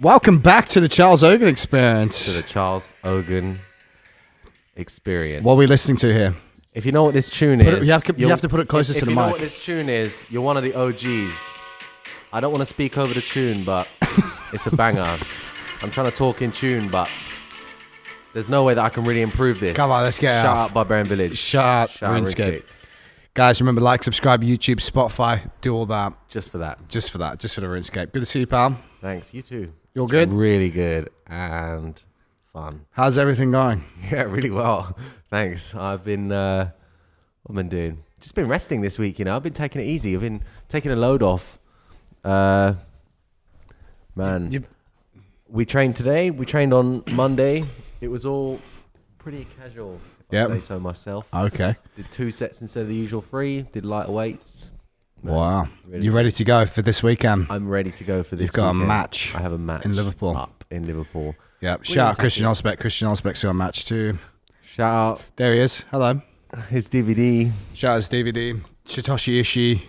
Welcome back to the Charles Eoghan Experience. To the Charles Eoghan Experience. What are we listening to here? If you know what this tune is... You have to put it closer to the mic. If you know what this tune is, you're one of the OGs. I don't want to speak over the tune, but it's a banger. I'm trying to talk in tune, but there's no way that I can really improve this. Come on, let's get Shout out. out Barbarian Village. Shout out RuneScape. Guys, remember, like, subscribe, YouTube, Spotify, do all that. Just for that. Just for the RuneScape. Good to see you, pal. Thanks, you too. You're good? Really good and fun. How's everything going? Yeah, really well. Thanks. I've been, what have I been doing? Just been resting this week, I've been taking it easy. I've been taking a load off. We trained today. We trained on Monday. It was all pretty casual, if I say so myself. Okay. Did 2 sets instead of the usual 3. Did lighter weights. Wow. You ready to go for this weekend? I'm ready to go for this You've got weekend. a match. I have a match in Liverpool. up in Liverpool. Yep. Shout out Christian Ozbek. Christian Ozbek's got a match too. Shout out. There he is. Hello. His DVD. Shout out his DVD. Satoshi Ishii.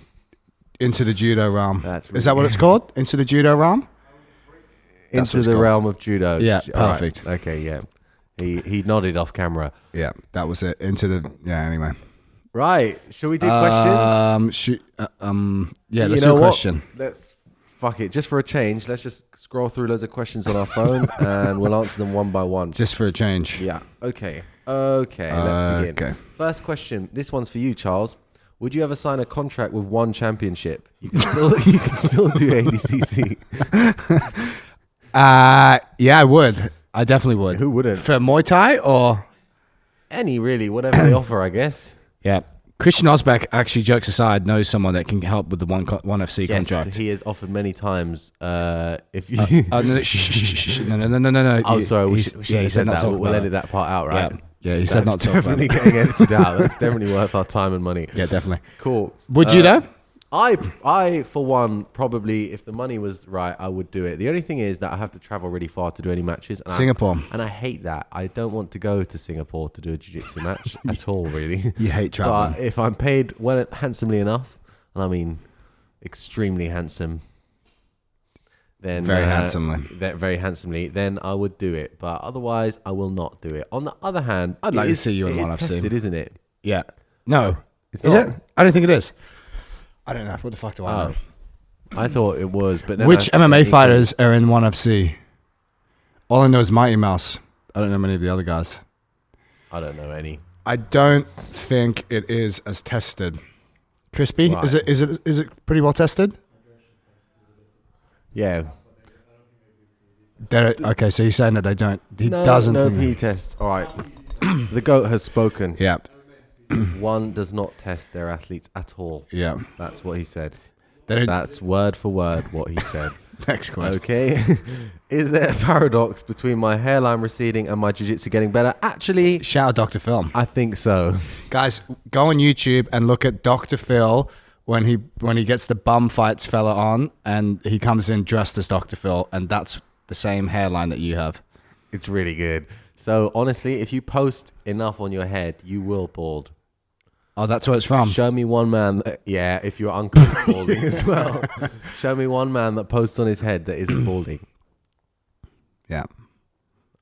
Into the judo realm. Really is that what it's called? Into the judo realm? Into the realm of judo. Yeah, perfect. Right. Okay, yeah. He nodded off camera. Yeah, that was it. Into the anyway. Right. Shall we do questions? Let's do a question. Let's fuck it. Just for a change, let's just scroll through loads of questions on our phone and we'll answer them one by one. Just for a change. Yeah. Okay. Let's begin. Okay. First question. This one's for you, Charles. Would you ever sign a contract with one championship? You can still do ADCC. Yeah, I would. I definitely would. Who wouldn't? For Muay Thai or any, really, whatever they offer, I guess. Yeah. Christian Ozbek, actually, jokes aside, knows someone that can help with the one FC contract. Yes, he has offered many times. If you no. Oh, sorry. We said that. We'll edit that part out, right? Yeah, he said not to. Definitely getting edited out. That's definitely worth our time and money. Yeah, definitely. Cool. Would you though? I, for one, probably, if the money was right, I would do it. The only thing is that I have to travel really far to do any matches. And Singapore. I hate that. I don't want to go to Singapore to do a jiu-jitsu match at all, really. You hate traveling. But if I'm paid handsomely enough, and I mean extremely handsome, then very handsomely, then I would do it. But otherwise, I will not do it. On the other hand, I'd like to see you in one I've seen. Isn't it? Yeah. No. Is it? I don't think it is. I don't know. What the fuck do I know? I thought it was, but then which MMA fighters are in 1FC? All I know is Mighty Mouse. I don't know many of the other guys. I don't know any. I don't think it is as tested. Crispy, right. Is it pretty well tested? Yeah. Okay, so you're saying that they don't. He no, doesn't. No P tests. All right. The GOAT has spoken. Yeah. One does not test their athletes at all. Yeah. That's what he said. That's word for word what he said. Next question. Okay. Is there a paradox between my hairline receding and my jiu-jitsu getting better? Actually, shout out Dr. Phil. I think so. Guys, go on YouTube and look at Dr. Phil when he gets the bum fights fella on and he comes in dressed as Dr. Phil and that's the same hairline that you have. It's really good. So honestly, if you post enough on your head, you will bald. Oh, that's where it's from. Show me one man. If your uncle is balding as well. Show me one man that posts on his head that isn't balding. Yeah.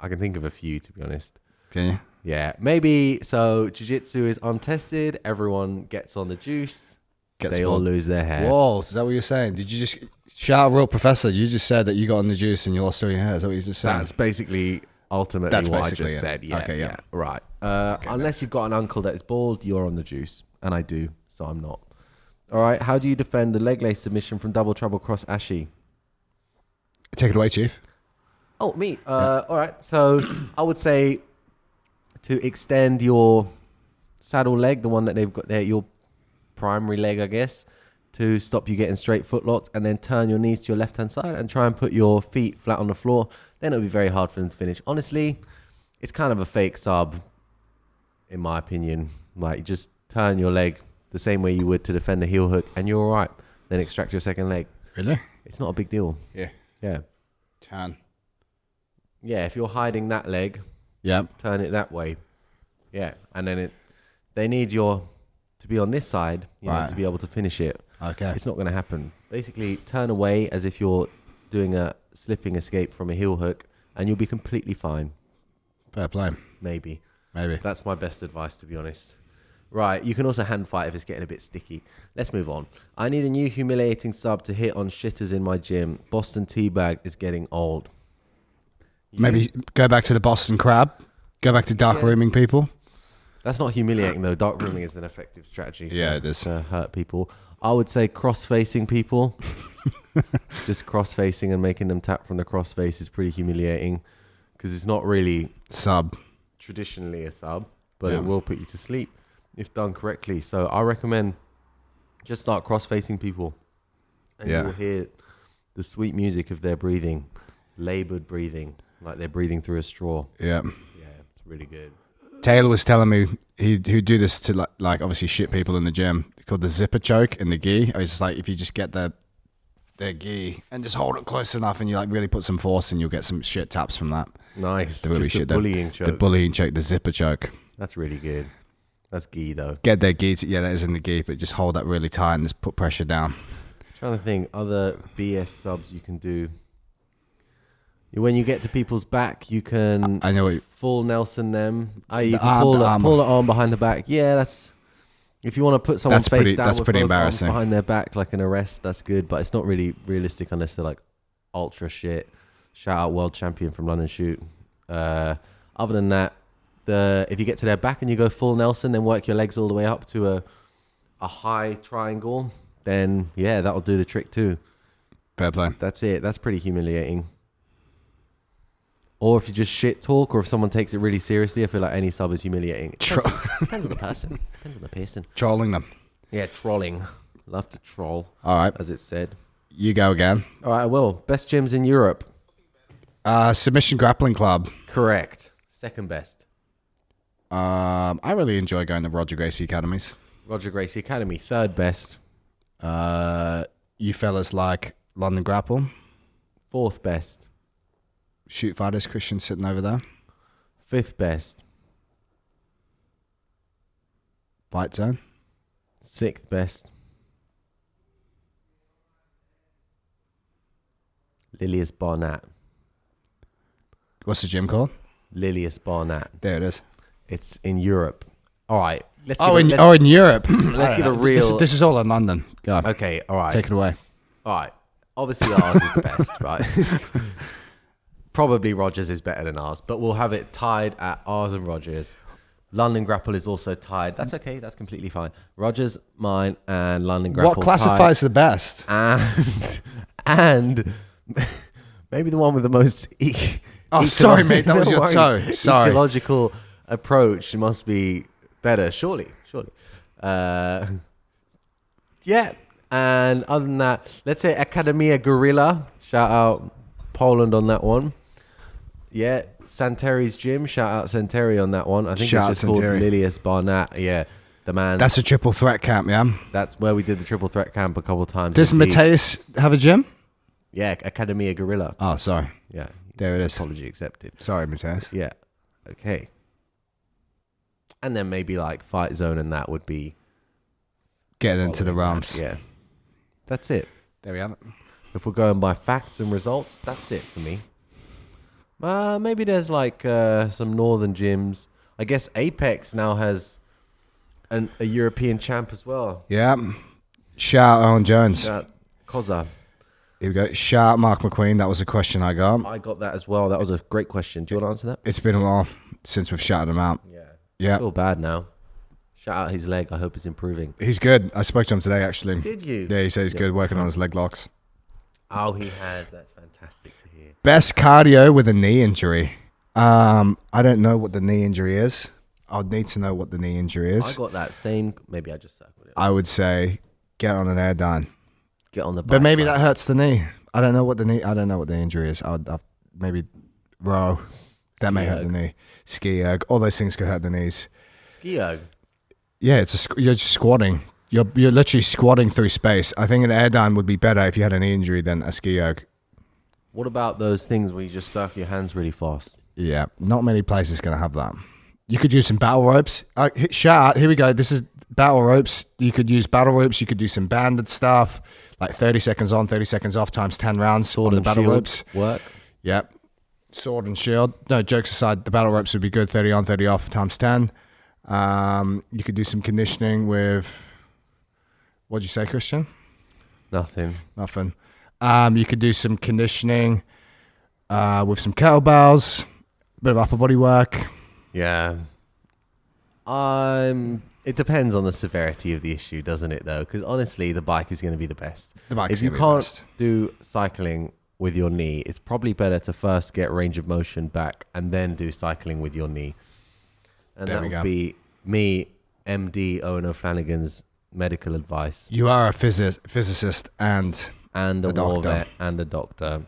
I can think of a few, to be honest. Can you? Yeah. Maybe, so jiu-jitsu is untested. Everyone gets on the juice. They all lose their hair. Whoa, is that what you're saying? Did you just... Shout out Real Professor. You just said that you got on the juice and you lost all your hair. Is that what you just said? That's basically... Ultimately, what I just said. Yeah, okay, yeah. Right. Unless you've got an uncle that is bald, you're on the juice. And I do, so I'm not. All right. How do you defend the leg lace submission from double trouble cross ashi? Take it away, Chief. Oh, me. All right. So I would say to extend your saddle leg, the one that they've got there, your primary leg, I guess, to stop you getting straight foot locked, and then turn your knees to your left-hand side and try and put your feet flat on the floor. Then it'll be very hard for them to finish. Honestly, it's kind of a fake sub, in my opinion. Like, you just turn your leg the same way you would to defend a heel hook, and you're all right. Then extract your second leg. Really? It's not a big deal. Yeah. Yeah. Turn. Yeah, if you're hiding that leg, turn it that way. Yeah, and then they need your to be on this side, you know, to be able to finish it. Okay. It's not going to happen. Basically, turn away as if you're doing a slipping escape from a heel hook, and you'll be completely fine. Fair play. Maybe. Maybe. That's my best advice, to be honest. Right, you can also hand fight if it's getting a bit sticky. Let's move on. I need a new humiliating sub to hit on shitters in my gym. Boston Teabag is getting old. Maybe go back to the Boston Crab. Go back to dark rooming people. That's not humiliating, though. Dark rooming is an effective strategy it is. to hurt people. I would say cross-facing people. Just cross-facing and making them tap from the cross-face is pretty humiliating because it's not really traditionally a sub, but it will put you to sleep if done correctly. So I recommend just start cross-facing people, and you'll hear the sweet music of their breathing, labored breathing, like they're breathing through a straw. Yeah, it's really good. Taylor was telling me he'd do this to like obviously shit people in the gym. It's called the zipper choke in the gi. It's just like if you just get their gi and just hold it close enough, and you like really put some force, and you'll get some shit taps from that. Nice. The really just the bullying choke. The bullying choke, the zipper choke. That's really good. That's gi though. Get their gi. That is in the gi, but just hold that really tight and just put pressure down. Trying to think other BS subs you can do. When you get to people's back, you can full Nelson them. You can pull the arm behind the back. Yeah, that's if you want to put someone face down. That's pretty embarrassing. Behind their back, like an arrest. That's good, but it's not really realistic unless they're like ultra shit. Shout out world champion from London Shoot. Other than that, if you get to their back and you go full Nelson, then work your legs all the way up to a high triangle, then that'll do the trick too. Fair play. That's it. That's pretty humiliating. Or if you just shit talk, or if someone takes it really seriously, I feel like any sub is humiliating. Depends on the person. Depends on the person. Trolling them. Yeah, trolling. Love to troll. All right. As it said. You go again. All right, I will. Best gyms in Europe. Submission Grappling Club. Correct. Second best. I really enjoy going to Roger Gracie Academies. Roger Gracie Academy. Third best. You fellas like London Grapple. Fourth best. Shoot Fighters, Christian sitting over there. Fifth best. Fight Zone. Sixth best. Lilius Barnett. What's the gym called? Lilius Barnett. There it is. It's in Europe. All right. In Europe. Let's give a real... This is all in London. Go. Okay, all right. Take it away. All right. Obviously ours is the best, right? Probably Rogers is better than ours, but we'll have it tied at ours and Rogers. London Grapple is also tied. That's okay. That's completely fine. Rogers, mine, and London Grapple. What classifies the best? And maybe the one with the most... sorry, mate. That was your toe. Sorry. Ecological approach must be better, surely. Yeah. And other than that, let's say Academia Gorilla. Shout out Poland on that one. Yeah. Santeri's gym. Shout out Santeri on that one. I think it's just called Lilius Barnett. Yeah. The man. That's a triple threat camp, yeah? That's where we did the triple threat camp a couple of times. Does Mateus have a gym? Yeah. Academia Gorilla. Oh, sorry. Yeah. There it is. Apology accepted. Sorry, Mateus. Yeah. Okay. And then maybe like Fight Zone and that would be... Getting into the realms. Yeah. That's it. There we have it. If we're going by facts and results, that's it for me. Maybe there's like some northern gyms. I guess Apex now has a European champ as well. Yeah. Shout out Owen Jones. Koza. Here we go. Shout out Mark McQueen. That was a question I got. I got that as well. That was a great question. Do you want to answer that? It's been a while since we've shouted him out. Yeah. I feel bad now. Shout out his leg. I hope it's improving. He's good. I spoke to him today, actually. Did you? Yeah, he said he's good, working on his leg locks. Oh, he has. That's fantastic to hear. Best cardio with a knee injury. I don't know what the knee injury is. I'd need to know what the knee injury is. I got that same. Maybe I just circled it. I would say get on an air dine. Get on the back. But maybe that hurts the knee. I don't know what the injury is. I'll maybe row. That may hurt the knee. Ski erg. All those things could hurt the knees. Ski erg. Yeah, you're just squatting. You're literally squatting through space. I think an air dine would be better if you had a knee injury than a ski erg. What about those things where you just circle your hands really fast? Yeah, not many places going to have that. You could use some battle ropes. Shout out, here we go. This is battle ropes. You could use battle ropes. You could do some banded stuff. like 30 seconds on, 30 seconds off times 10 rounds Sword on the and battle shield ropes. work. Yep. Sword and shield. No, jokes aside, the battle ropes would be good. 30 on, 30 off times 10. You could do some conditioning with, what'd you say, Christian? Nothing. You could do some conditioning with some kettlebells, a bit of upper body work. Yeah. It depends on the severity of the issue, doesn't it, though? Because honestly, the bike is going to be the best. If you can't do cycling with your knee, it's probably better to first get range of motion back and then do cycling with your knee. And that would be me, MD Owen O'Flanagan's medical advice. You are a physicist and a war doctor. vet and a doctor.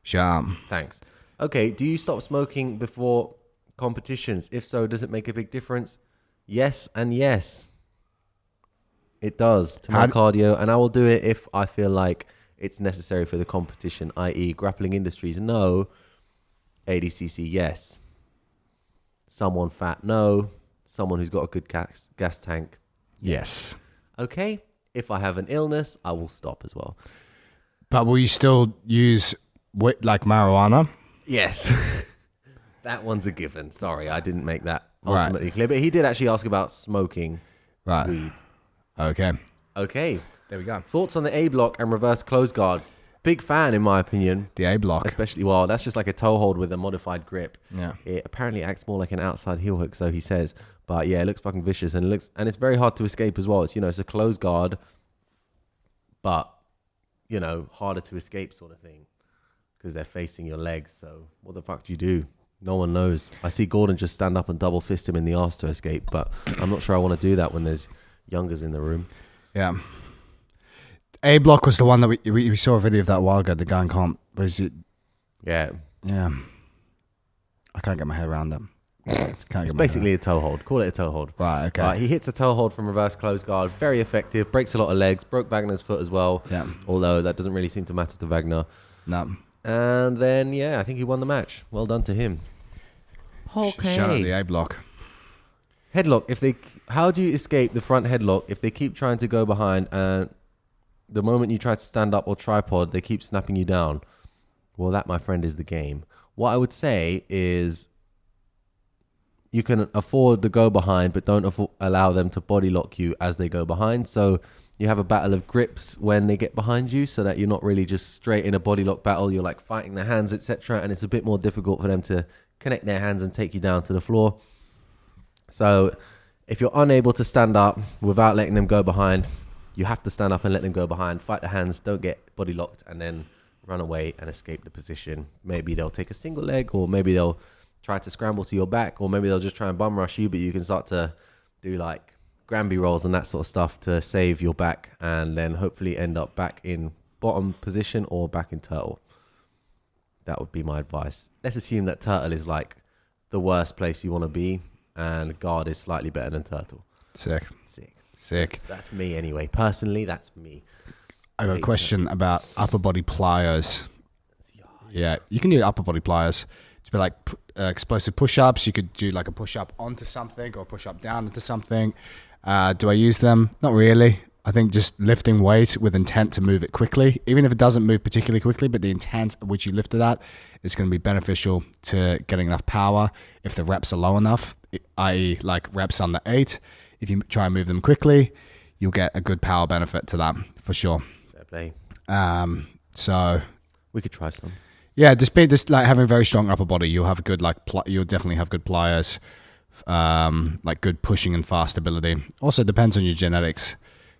Sham. Thanks. Okay, do you stop smoking before competitions? If so, does it make a big difference? Yes and yes. It does to my cardio, and I will do it if I feel like it's necessary for the competition, i.e. Grappling Industries, no. ADCC, yes. Someone fat, no. Someone who's got a good gas tank, yes. Okay, if I have an illness, I will stop as well. But will you still use like marijuana? Yes. That one's a given. Sorry, I didn't make that ultimately clear. But he did actually ask about smoking weed. Okay. There we go. Thoughts on the A block and reverse close guard? Big fan, in my opinion. The A block. Especially, well, that's just like a toe hold with a modified grip. Yeah. It apparently acts more like an outside heel hook, so he says. But yeah, it looks fucking vicious, and it's very hard to escape as well. It's, it's a close guard, but harder to escape sort of thing because they're facing your legs. So what the fuck do you do? No one knows. I see Gordon just stand up and double fist him in the arse to escape, but I'm not sure I want to do that when there's youngers in the room. Yeah. A block was the one that we saw a video of that a while ago. The guy in comp. Was it? Yeah. Yeah. I can't get my head around them. It's basically a toe hold. Call it a toe hold. Right, okay. He hits a toe hold from reverse close guard. Very effective. Breaks a lot of legs. Broke Wagner's foot as well. Yeah. Although that doesn't really seem to matter to Wagner. No. And then, I think he won the match. Well done to him. Okay. Shout out the A block. Headlock. How do you escape the front headlock if they keep trying to go behind and the moment you try to stand up or tripod, they keep snapping you down? Well, that, my friend, is the game. What I would say is you can afford to go behind, but don't allow them to body lock you as they go behind. So you have a battle of grips when they get behind you so that you're not really just straight in a body lock battle. You're like fighting their hands, etc. And it's a bit more difficult for them to connect their hands and take you down to the floor. So if you're unable to stand up without letting them go behind, you have to stand up and let them go behind. Fight the hands, don't get body locked, and then run away and escape the position. Maybe they'll take a single leg, or maybe they'll try to scramble to your back, or maybe they'll just try and bum rush you, but you can start to do like Granby rolls and that sort of stuff to save your back, and then hopefully end up back in bottom position or back in turtle. That would be my advice. Let's assume that turtle is like the worst place you want to be, and guard is slightly better than turtle. Sick. That's me anyway. Personally, that's me. I have a question about upper body plyos. Yeah, you can do upper body plyos. It's be like explosive push-ups. You could do like a push-up onto something or a push-up down into something. Do I use them? Not really. I think just lifting weight with intent to move it quickly, even if it doesn't move particularly quickly, but the intent at which you lift it at is going to be beneficial to getting enough power. If the reps are low enough, i.e. like reps under 8, if you try and move them quickly, you'll get a good power benefit to that for sure. Fair play. So we could try some. Yeah, just like having a very strong upper body, you'll have good you'll definitely have good pliers, like good pushing and fast ability. Also depends on your genetics,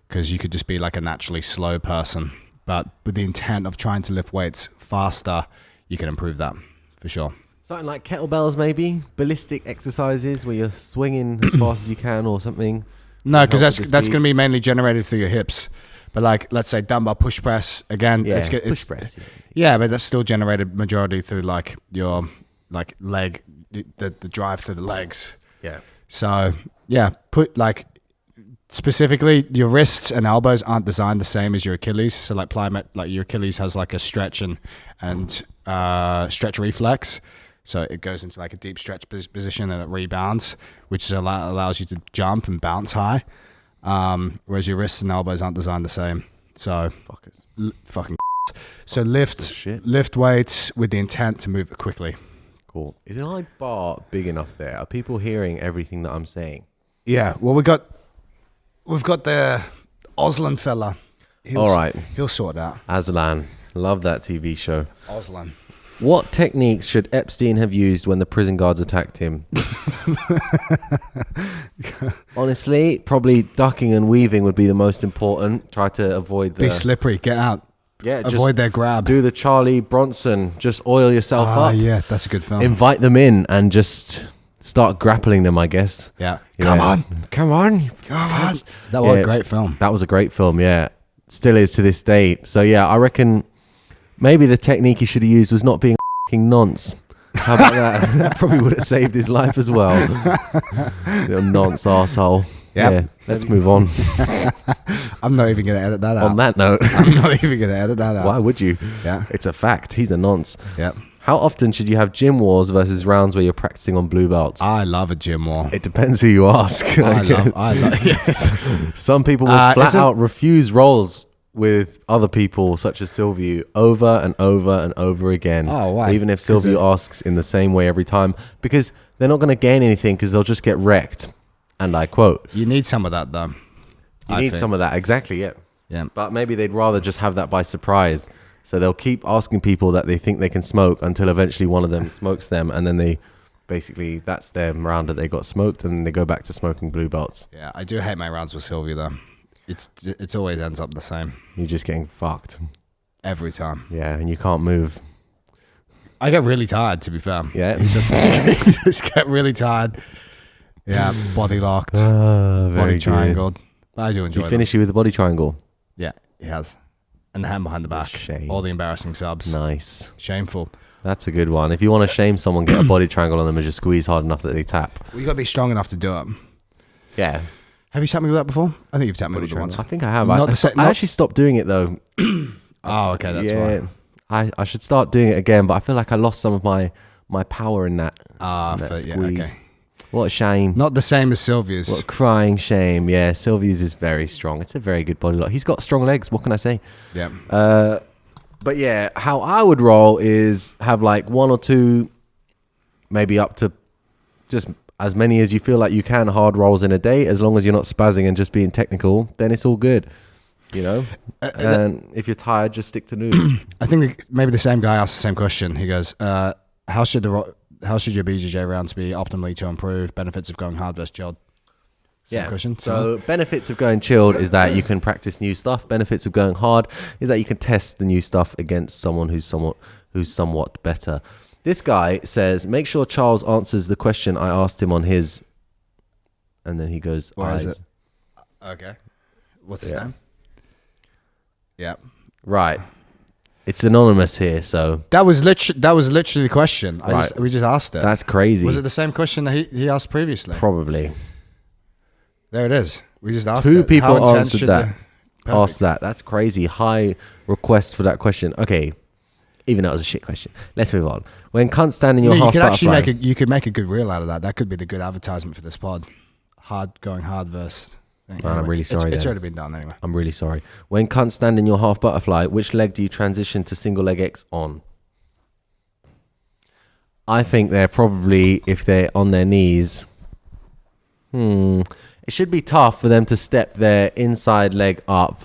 because you could just be like a naturally slow person, but with the intent of trying to lift weights faster, you can improve that for sure. Something like kettlebells, maybe ballistic exercises where you're swinging as fast as you can, or something. No, because that's going to be mainly generated through your hips. But like, let's say dumbbell push press again. Yeah, push press. Yeah, but that's still generated majority through like your like leg, the drive through the legs. Yeah. So yeah, specifically your wrists and elbows aren't designed the same as your Achilles. So like like your Achilles has like a stretch and stretch reflex. So it goes into like a deep stretch position and it rebounds, which allows you to jump and bounce high. Whereas your wrists and elbows aren't designed the same. So Fuckers. fucking. So Shit. lift weights with the intent to move quickly. Cool. Is my bar big enough there? Are people hearing everything that I'm saying? Yeah. Well, we've got the Oslan fella. All right. He'll sort it out. Aslan. Love that TV show. Oslan. What techniques should Epstein have used when the prison guards attacked him? Honestly, probably ducking and weaving would be the most important. Try to avoid the... Be slippery. Get out. Yeah, Avoid their grab. Do the Charlie Bronson. Just oil yourself up. Yeah, that's a good film. Invite them in and just start grappling them, I guess. Yeah. Yeah. Come on. That was a great film. That was a great film, yeah. Still is to this day. So, yeah, I reckon maybe the technique he should have used was not being a f***ing nonce. How about that? That probably would have saved his life as well. Little nonce arsehole. Yep. Yeah, let's move on. I'm not even going to edit that out. On that note. I'm not even going to edit that out. Why would you? Yeah. It's a fact. He's a nonce. Yeah. How often should you have gym wars versus rounds where you're practicing on blue belts? I love a gym war. It depends who you ask. I love yes. Some people will flat out refuse roles with other people, such as Silvio, over and over and over again. Oh, why? Even if Silvio asks in the same way every time, because they're not going to gain anything because they'll just get wrecked. And I quote, you need some of that, though. You need some of that. Exactly, yeah. Yeah. But maybe they'd rather just have that by surprise. So they'll keep asking people that they think they can smoke until eventually one of them smokes them. And then they basically, that's their round that they got smoked. And then they go back to smoking blue belts. Yeah, I do hate my rounds with Silvio, though. It's always ends up the same. You're just getting fucked. Every time. Yeah, and you can't move. I get really tired, to be fair. Yeah. Just get really tired. Yeah, body locked, Very body triangled. I do enjoy Did he finish you with the body triangle? Yeah, he has. And the hand behind the back. Shame. All the embarrassing subs. Nice. Shameful. That's a good one. If you want to shame someone, get a body triangle on them and just squeeze hard enough that they tap. Well, you got to be strong enough to do it. Yeah. Have you tapped me with that before? I think you've tapped me with it once. I think I have. Not I actually stopped doing it though. Oh, okay, that's why. I should start doing it again, but I feel like I lost some of my power in that. Yeah, okay. What a shame. Not the same as Sylvia's. What a crying shame. Yeah, Sylvia's is very strong. It's a very good body lock. He's got strong legs. What can I say? Yeah. But yeah, how I would roll is have like one or two, maybe up to just as many as you feel like you can hard rolls in a day. As long as you're not spazzing and just being technical, then it's all good. You know? And if you're tired, just stick to noobs. I think maybe the same guy asked the same question. He goes, how should your BJJ rounds be optimally to improve? Benefits of going hard versus chilled? Same question. So benefits of going chilled is that you can practice new stuff. Benefits of going hard is that you can test the new stuff against someone who's somewhat better. This guy says, make sure Charles answers the question I asked him on his, and then he goes, Where eyes. is it? Okay. What's his name? Yeah. Right. It's anonymous here, so That was literally the question. Right. We just asked it. that's crazy. Was it the same question that he asked previously? Probably. There it is. We just asked Two it. people How intense answered should that. the- Asked that. That's crazy. High request for that question. Okay. Even though it was a shit question. Let's move on. When cunt stand in your You half could actually butterfly. you could make a good reel out of that. That could be the good advertisement for this pod. Going hard versus. I'm really sorry It's then. already been done anyway. I'm really sorry. When cunt stand in your half butterfly, which leg do you transition to single leg X on? I think they're probably, if they're on their knees, it should be tough for them to step their inside leg up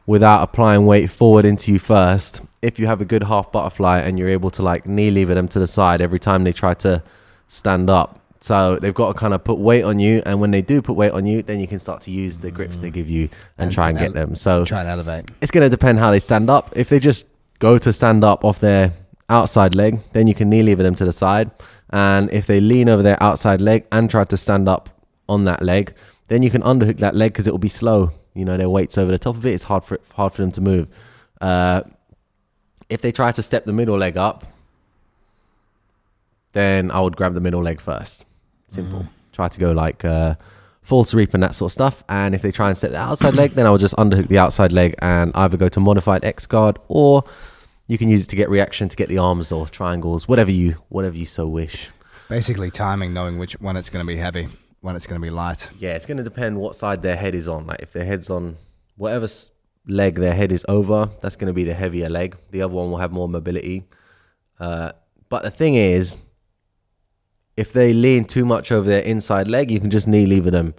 without applying weight forward into you first. If you have a good half butterfly and you're able to like knee lever them to the side every time they try to stand up. So they've got to kind of put weight on you. And when they do put weight on you, then you can start to use the grips they give you and try and get them. So Try and elevate. it's going to depend how they stand up. If they just go to stand up off their outside leg, then you can knee lever them to the side. And if they lean over their outside leg and try to stand up on that leg, then you can underhook that leg because it will be slow. You know, their weight's over the top of it. It's hard for them to move. If they try to step the middle leg up, then I would grab the middle leg first. Simple. Try to go like false reap and that sort of stuff. And if they try and step the outside leg, then I would just underhook the outside leg and either go to modified X guard, or you can use it to get reaction, to get the arms or triangles, whatever you so wish. Basically, timing, knowing when it's going to be heavy, when it's going to be light. Yeah, it's going to depend what side their head is on. Like if their head's on whatever leg their head is over, that's going to be the heavier leg. The other one will have more mobility. But the thing is, if they lean too much over their inside leg, you can just knee lever them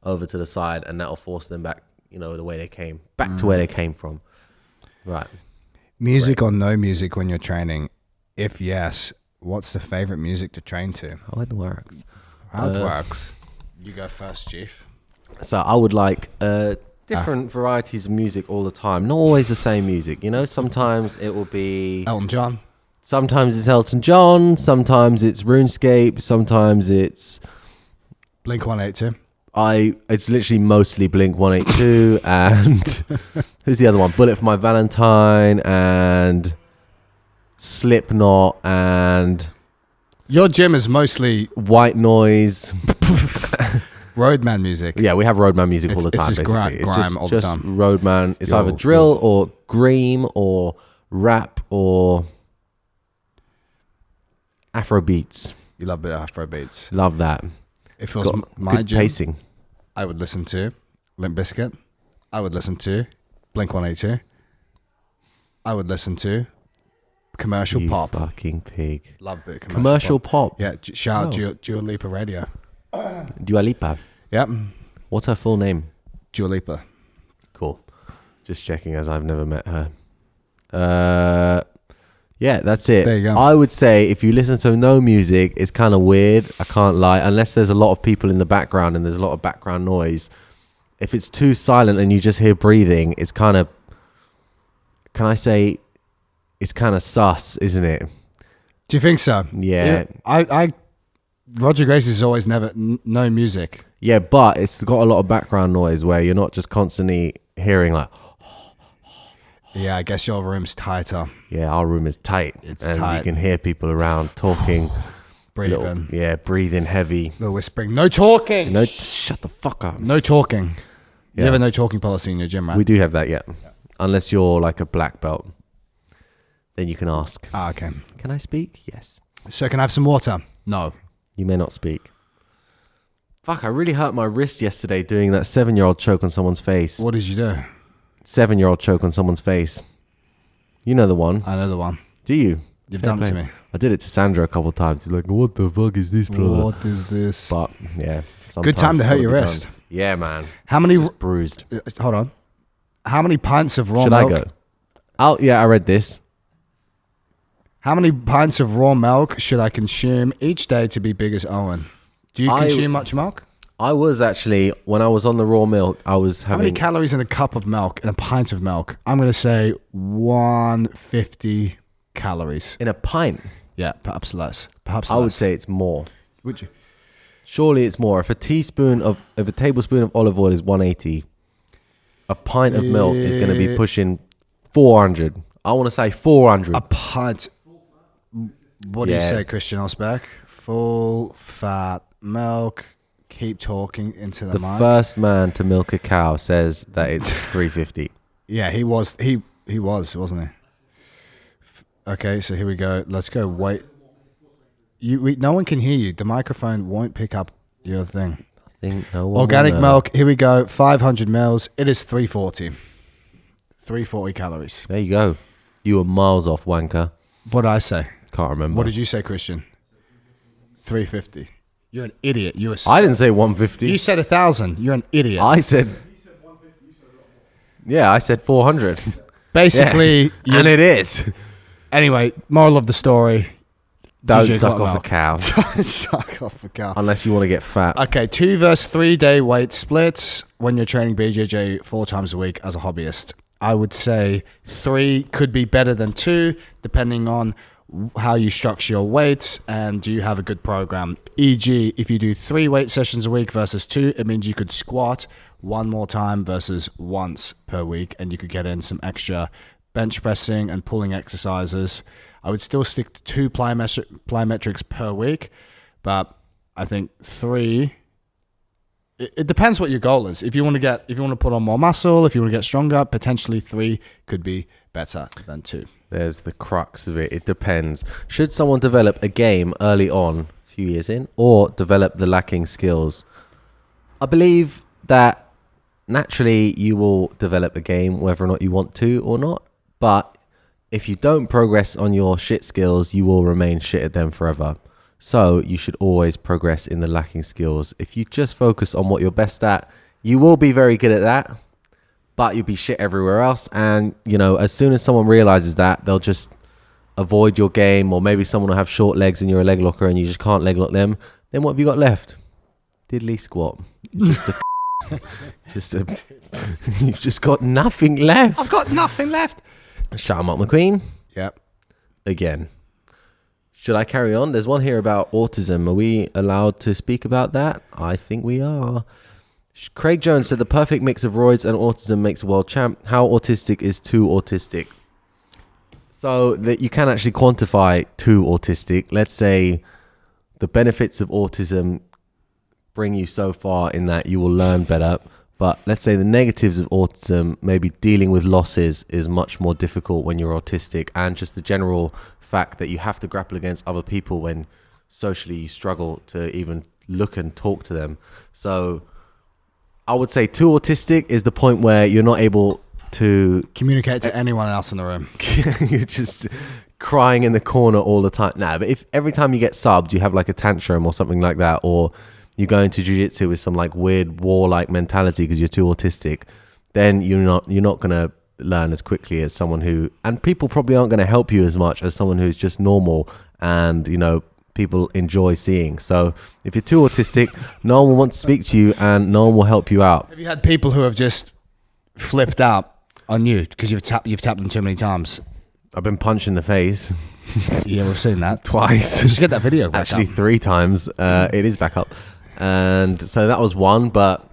over to the side, and that'll force them back, the way they came, back to where they came from. Right. Music or no music when you're training? If yes, what's the favorite music to train to? How it works. How it works. You go first, Chief. So I would like different varieties of music all the time. Not always the same music, Sometimes it will be Elton John. Sometimes it's Elton John. Sometimes it's RuneScape. Sometimes it's Blink 182. It's literally mostly Blink 182 and who's the other one? Bullet for My Valentine and Slipknot and Your gym is mostly White Noise. Roadman music. Yeah, we have Roadman music all the time. It's just basically, grime it's all just the time. Roadman. It's either drill or Greem or rap or Afro beats. You love a bit of Afro beats. Love that. If it was Got my good gym, pacing. I would listen to Limp Bizkit. I would listen to Blink 182. I would listen to commercial You pop. fucking pig. Love a bit of Commercial pop. Yeah, shout Oh. out Dua Lipa Radio. Dua Lipa. Yep, What's her full name? Dua Lipa. Cool. Just checking as I've never met her. Yeah, that's it. There you go. I would say if you listen to no music, it's kind of weird. I can't lie. Unless there's a lot of people in the background and there's a lot of background noise. If it's too silent and you just hear breathing, it's kind of, can I say, it's kind of sus, isn't it? Do you think so? Yeah. Roger Grace is always no music. Yeah, but it's got a lot of background noise where you're not just constantly hearing like, Yeah, I guess your room's tighter. yeah, our room is tight. It's and tight. you can hear people around talking. Breathing. Breathing heavy. Little whispering. No talking. No, shut the fuck up. No talking. You Yeah. have a no talking policy in your gym, right? We do have that, yeah. Unless you're like a black belt. Then you can ask. Ah, okay. Can I speak? Yes. So can I have some water? No. You may not speak. Fuck, I really hurt my wrist yesterday doing that 7-year-old choke on someone's face. What did you do? 7-year-old choke on someone's face. You know the one. I know the one. Do you? You've Fair done it to play. me. I did it to Sandra a couple of times. He's like, what the fuck is this, brother? What is this? But, yeah. Good time sometimes to it's hurt gotta your be wrist. done. Yeah, man. How many? It's just bruised. Hold on. How many pints of raw Should milk? I go? Oh, yeah, I read this. How many pints of raw milk should I consume each day to be big as Owen? Do you consume much milk? I was actually, when I was on the raw milk, I was How many having... calories in a cup of milk, in a pint of milk? I'm going to say 150 calories. in a pint, Yeah, perhaps less. Perhaps I less. would say it's more. Would you? Surely it's more. If a tablespoon of olive oil is 180, a pint of milk is going to be pushing 400. I want to say 400. A pint. What do you Yeah. say, Christian Ozbek? Full fat milk. Keep talking into the The mic. first man to milk a cow says that it's 350. Yeah, he was. He was, wasn't he? Okay, so here we go. Let's go. Wait. No one can hear you. The microphone won't pick up your thing. I think no one Organic will know. milk. Here we go. 500 mils. It is 340. 340 calories. There you go. You were miles off, wanker. What did I say? Can't remember. What did you say, Christian? 350. You're an idiot. I didn't say 150. You said 1,000. You're an idiot. I said... Yeah, I said 400. Basically, Yeah. And it is. anyway, moral of the story. Don't DJ suck got off a milk. cow. Suck off a cow. Unless you want to get fat. Okay, 2 versus 3 day weight splits when you're training BJJ 4 times a week as a hobbyist. I would say 3 could be better than 2, depending on how you structure your weights and do you have a good program. E.g., if you do 3 weight sessions a week versus 2, it means you could squat 1 more time versus once per week, and you could get in some extra bench pressing and pulling exercises. I would still stick to 2 plyometrics per week, but I think 3. It depends what your goal is. If you want to put on more muscle, if you want to get stronger, potentially 3 could be better than 2. There's the crux of it. It depends. Should someone develop a game early on, a few years in, or develop the lacking skills? I believe that naturally you will develop a game whether or not you want to or not. But if you don't progress on your shit skills, you will remain shit at them forever. So you should always progress in the lacking skills. If you just focus on what you're best at, you will be very good at that, but you'll be shit everywhere else. And, you know, as soon as someone realizes that, they'll just avoid your game, or maybe someone will have short legs and you're a leg locker and you just can't leg lock them. Then what have you got left? Diddly squat. You've just got nothing left. I've got nothing left. Shut 'em up, McQueen. Yep. Again. Should I carry on? There's one here about autism. Are we allowed to speak about that? I think we are. Craig Jones said the perfect mix of roids and autism makes a world champ. How autistic is too autistic? So that you can actually quantify too autistic. Let's say the benefits of autism bring you so far in that you will learn better. But let's say the negatives of autism, maybe dealing with losses, is much more difficult when you're autistic, and just the general fact that you have to grapple against other people when socially you struggle to even look and talk to them. So I would say too autistic is the point where you're not able to communicate to anyone else in the room. You're just crying in the corner all the time. Nah, but if every time you get subbed, you have like a tantrum or something like that, or you go into jiu-jitsu with some like weird war-like mentality because you're too autistic, then you're not gonna learn as quickly as someone who, and people probably aren't going to help you as much as someone who's just normal and, you know, people enjoy seeing. So if you're too autistic, no one will want to speak to you and no one will help you out. Have you had people who have just flipped out on you because you've tapped them too many times? I've been punched in the face. Yeah, we've seen that twice. Just get that video back actually up. 3 times. It is back up, and so that was one, but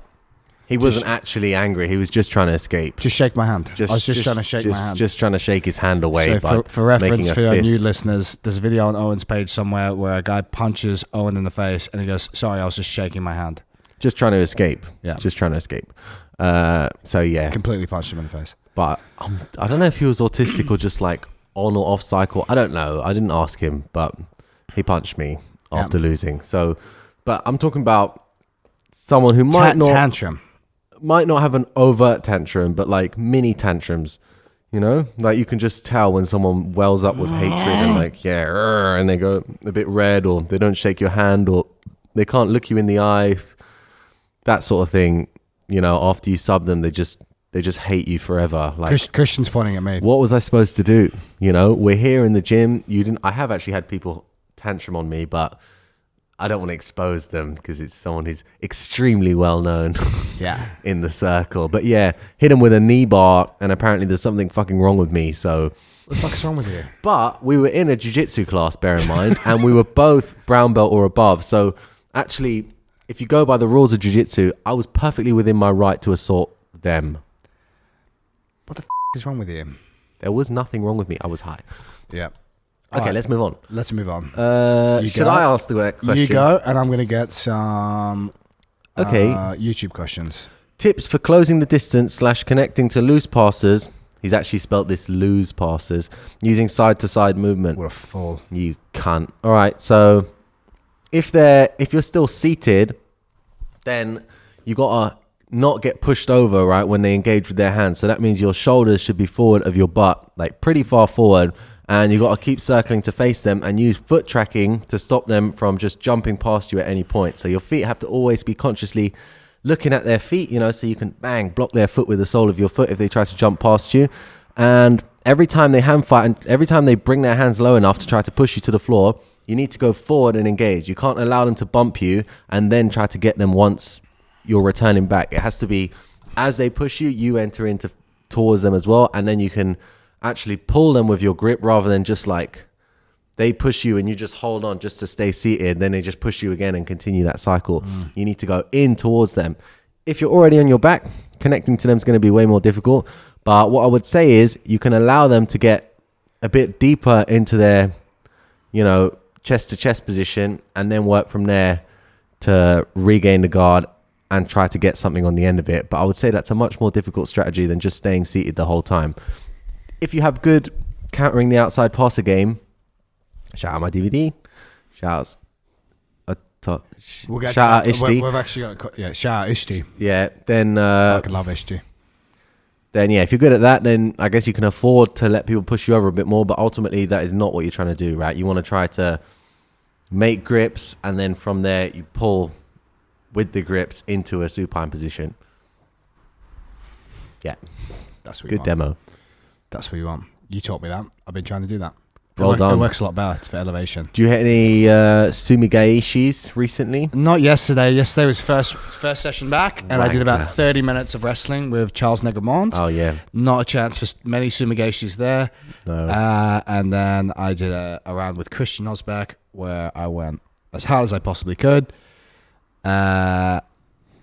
he wasn't actually angry. He was just trying to escape. Just shake my hand. I was just trying to shake my hand. Just trying to shake his hand away. So for reference, making a for your fist. new listeners, there's a video on Owen's page somewhere where a guy punches Owen in the face and he goes, "Sorry, I was just shaking my hand." Just trying to escape. Yeah. Just trying to escape. So yeah. Completely punched him in the face. But I don't know if he was autistic or just like on or off cycle. I don't know. I didn't ask him, but he punched me after losing. So, but I'm talking about someone who might not have an overt tantrum, but like mini tantrums, you know, like you can just tell when someone wells up with hatred and like, and they go a bit red, or they don't shake your hand, or they can't look you in the eye, that sort of thing. You know, after you sub them, they just hate you forever. Like Christian's pointing at me. What was I supposed to do? You know, we're here in the gym. I have actually had people tantrum on me, but I don't want to expose them because it's someone who's extremely well known in the circle. But yeah, hit him with a knee bar, and apparently there's something fucking wrong with me. So what the fuck's wrong with you? But we were in a jiu-jitsu class, bear in mind, and we were both brown belt or above. So actually, if you go by the rules of jiu-jitsu, I was perfectly within my right to assault them. What the is wrong with you? There was nothing wrong with me. I was high. Yeah. Okay, right. let's move on. Let's move on. Should I ask the question? You go, and I'm going to get some YouTube questions. Tips for closing the distance / connecting to loose passers. He's actually spelt this loose passers using side-to-side movement. What a fool. You cunt. All right, so if you're still seated, then you got to not get pushed over, right, when they engage with their hands. So that means your shoulders should be forward of your butt, like pretty far forward. And you got to keep circling to face them and use foot tracking to stop them from just jumping past you at any point. So your feet have to always be consciously looking at their feet, you know, so you can block their foot with the sole of your foot if they try to jump past you. And every time they hand fight and every time they bring their hands low enough to try to push you to the floor, you need to go forward and engage. You can't allow them to bump you and then try to get them once you're returning back. It has to be as they push you, you enter towards them as well, and then you can actually pull them with your grip rather than just like they push you and you just hold on just to stay seated, then they just push you again and continue that cycle. You need to go in towards them. If you're already on your back, connecting to them is going to be way more difficult. But what I would say is you can allow them to get a bit deeper into their, you know, chest to chest position and then work from there to regain the guard and try to get something on the end of it. But I would say that's a much more difficult strategy than just staying seated the whole time. If you have good countering the outside passer game, shout out my DVD, shout out We'll get shout out to that. Ishti. We've actually got shout out Ishti. Yeah, then I love Ishti. then yeah, if you're good at that, then I guess you can afford to let people push you over a bit more. But ultimately, that is not what you're trying to do, right? You want to try to make grips, and then from there you pull with the grips into a supine position. Yeah, That's what good demo. That's what you want. You taught me that. I've been trying to do that. Well done. It works a lot better for elevation. Do you hit any sumigaishis recently? Not yesterday. Yesterday was first session back, and I did about Wanker. 30 minutes of wrestling with Charles Negremont. Oh yeah, Not a chance for many sumigashis there. no. And then I did a round with Christian Ozbek where I went as hard as I possibly could. And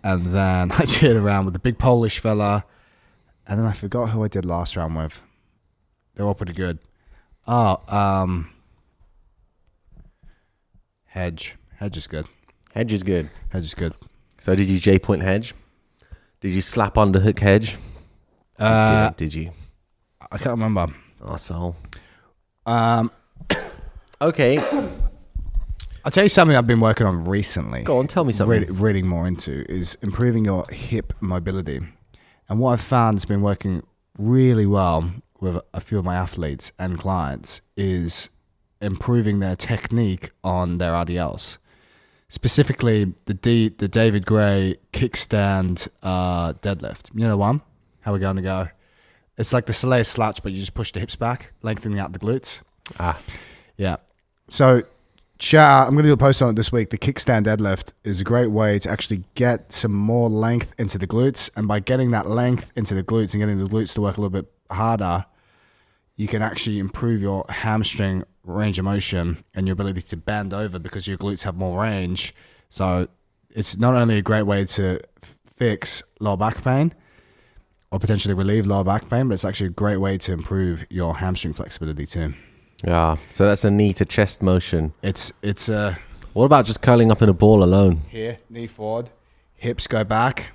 then I did a round with the big Polish fella. And then I forgot who I did last round with. They're all pretty good. Hedge. Hedge is good. Hedge is good. Hedge is good. So did you J-point hedge? Did you slap underhook hedge? Did you? I can't remember. Asshole. Um, Okay. I'll tell you something I've been working on recently. Go on, tell me something. Reading more into is improving your hip mobility. And what I've found has been working really well with a few of my athletes and clients is improving their technique on their RDLs. Specifically, the David Gray kickstand deadlift. You know the one? How we're going to go? It's like the Soleil slouch, but you just push the hips back, lengthening out the glutes. Yeah. So, I'm going to do a post on it this week. The kickstand deadlift is a great way to actually get some more length into the glutes. And by getting that length into the glutes and getting the glutes to work a little bit harder, you can actually improve your hamstring range of motion and your ability to bend over because your glutes have more range. So it's not only a great way to fix lower back pain or potentially relieve lower back pain, but it's actually a great way to improve your hamstring flexibility too. Yeah. So that's a knee to chest motion. It's What about just curling up in a ball alone? here, knee forward, hips go back,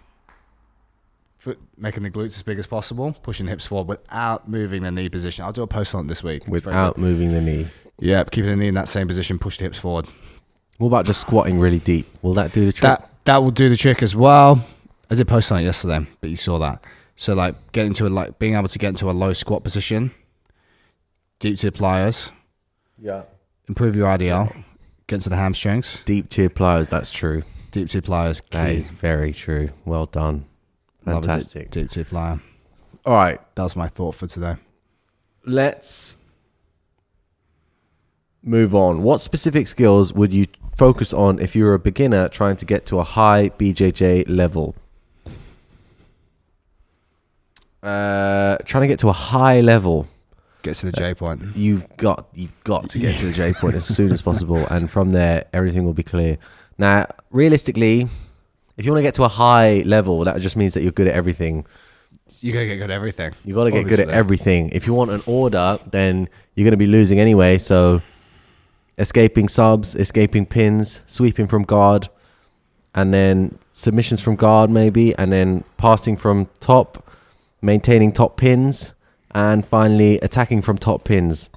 foot making the glutes as big as possible, pushing the hips forward without moving the knee position. I'll do a post on it this week. It's very Without good. moving the knee. Yeah, keeping the knee in that same position, push the hips forward. What about just squatting really deep? Will that do the trick? That will do the trick as well. I did post on it yesterday, but you saw that. So like being able to get into a low squat position, deep tier pliers, Yeah. improve your RDL, get into the hamstrings, Deep tier pliers, that's true. deep tier pliers. That Key. is very true. Well done. Love a Fantastic. deep tier plier. All right. That was my thought for today. Let's move on. What specific skills would you focus on if you were a beginner trying to get to a high BJJ level? Trying to get to a high level. Get to the J point. You've got to get to the J point as soon as possible, and from there everything will be clear. Now, realistically, if you want to get to a high level, that just means that you're good at everything. You gotta get good at everything. You got to get good at Obviously. everything. If you want an order, then you're going to be losing anyway. So, escaping subs, escaping pins, sweeping from guard, and then submissions from guard maybe, and then passing from top, maintaining top pins, and finally attacking from top pins.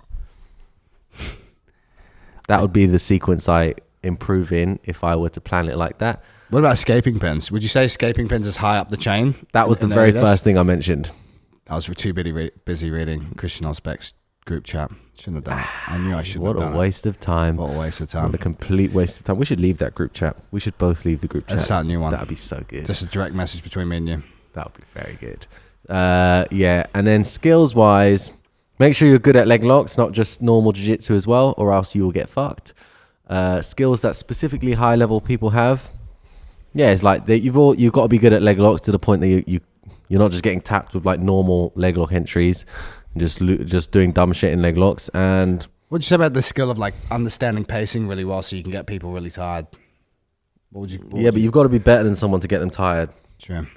That would be the sequence I improve in if I were to plan it like that. What about escaping pins? Would you say escaping pins is high up the chain? That was the in very Adidas? first thing I mentioned. I was too busy reading Christian Ozbek's group chat. Shouldn't have done it. I knew I should have What done a waste of time. it. What a waste of What time. a complete waste of time. We should leave that group chat. We should both leave the group chat. Let's start a new one. That would be so good. Just a direct message between me and you. That would be very good. Yeah, and then skills wise, make sure you're good at leg locks, not just normal jiu-jitsu as well, or else you will get fucked. Skills that specifically high level people have. Yeah, it's like you've got to be good at leg locks to the point that you're not just getting tapped with like normal leg lock entries, and just doing dumb shit in leg locks. And What'd you say about the skill of like understanding pacing really well so you can get people really tired? What would but you've got to be better than someone to get them tired. Sure.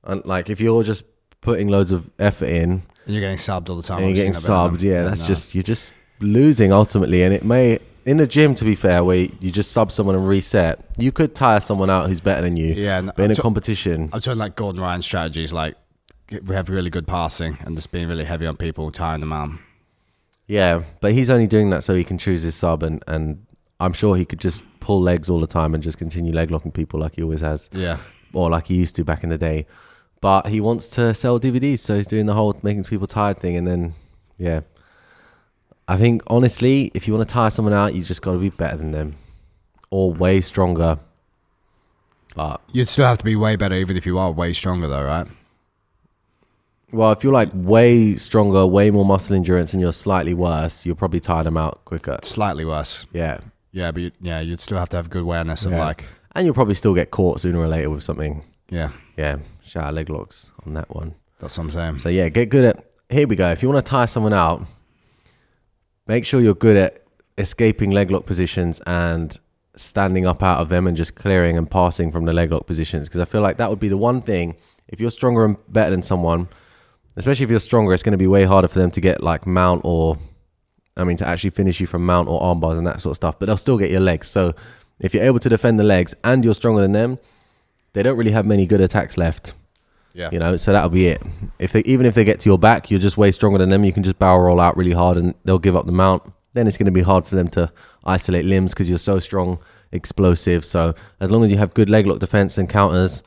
And like if you're just putting loads of effort in And you're getting subbed all the time. and you're getting obviously, I bet. subbed, yeah, that's you're just losing ultimately. And it may, in a gym, to be fair, where you just sub someone and reset, you could tire someone out who's better than you. Yeah, But in a competition, I'm talking like Gordon Ryan strategies, like we have really good passing and just being really heavy on people, tiring them out. yeah, but he's only doing that so he can choose his sub, and I'm sure he could just pull legs all the time and just continue leg locking people like he always has. Yeah. Or like he used to back in the day. But he wants to sell DVDs, so he's doing the whole making people tired thing. And then, yeah. I think, honestly, if you want to tire someone out, you just got to be better than them. Or way stronger. But You'd still have to be way better even if you are way stronger though, right? well, if you're like way stronger, way more muscle endurance, and you're slightly worse, you'll probably tire them out quicker. Slightly worse. Yeah. Yeah, but you'd still have to have good awareness and Yeah. like, And you'll probably still get caught sooner or later with something. yeah, Yeah. Shout out leg locks on that one. that's what I'm saying. So yeah, get good at, here we go. If you want to tire someone out, make sure you're good at escaping leg lock positions and standing up out of them and just clearing and passing from the leg lock positions. Because I feel like that would be the one thing, if you're stronger and better than someone, especially if you're stronger, it's going to be way harder for them to get like mount or, to actually finish you from mount or arm bars and that sort of stuff, but they'll still get your legs. So if you're able to defend the legs and you're stronger than them, they don't really have many good attacks left. Yeah. So that'll be it. Even if they get to your back, you're just way stronger than them. You can just barrel roll out really hard and they'll give up the mount. Then it's going to be hard for them to isolate limbs because you're so strong, explosive. So as long as you have good leg lock defense and counters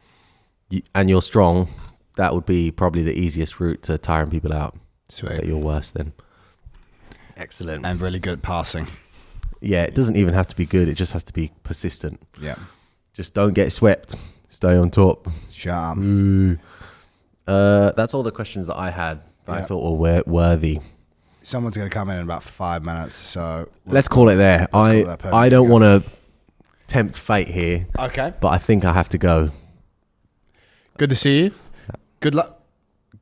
and you're strong, that would be probably the easiest route to tiring people out. Sweet. That you're worse than. Excellent. And really good at passing. Yeah, it doesn't even have to be good. It just has to be persistent. Yeah. Just don't get swept. Stay on top. Shut That's all the questions that I had that I thought were worthy. Someone's going to come in about 5 minutes, so... Let's call it there. I don't want to tempt fate here, Okay. but I think I have to go. Good to see you. Good luck.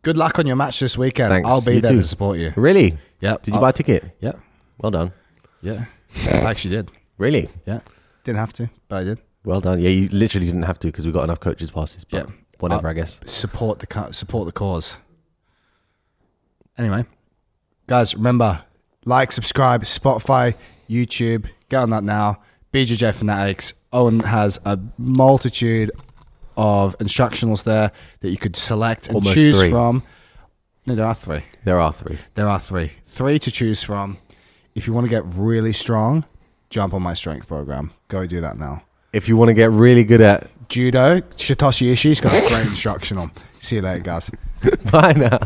Good luck on your match this weekend. Thanks. I'll be You there too. to support you. Really? Yeah. Did you buy a ticket? Yeah. Well done. Yeah. I actually did. Really? Yeah. Didn't have to, but I did. Well done. Yeah, you literally didn't have to because we got enough coaches passes. But Yeah. whatever, I guess. Support the cause. Anyway, guys, remember, like, subscribe, Spotify, YouTube. Get on that now. BJJ Fanatics. Owen has a multitude of instructionals there that you could select and Almost choose 3. from. No, there are 3. There are 3. There are 3. 3 to choose from. If you want to get really strong, jump on my strength program. Go do that now. If you want to get really good at... Judo, Shitoshi Ishii's got a great instructional. See you later, guys. Bye now.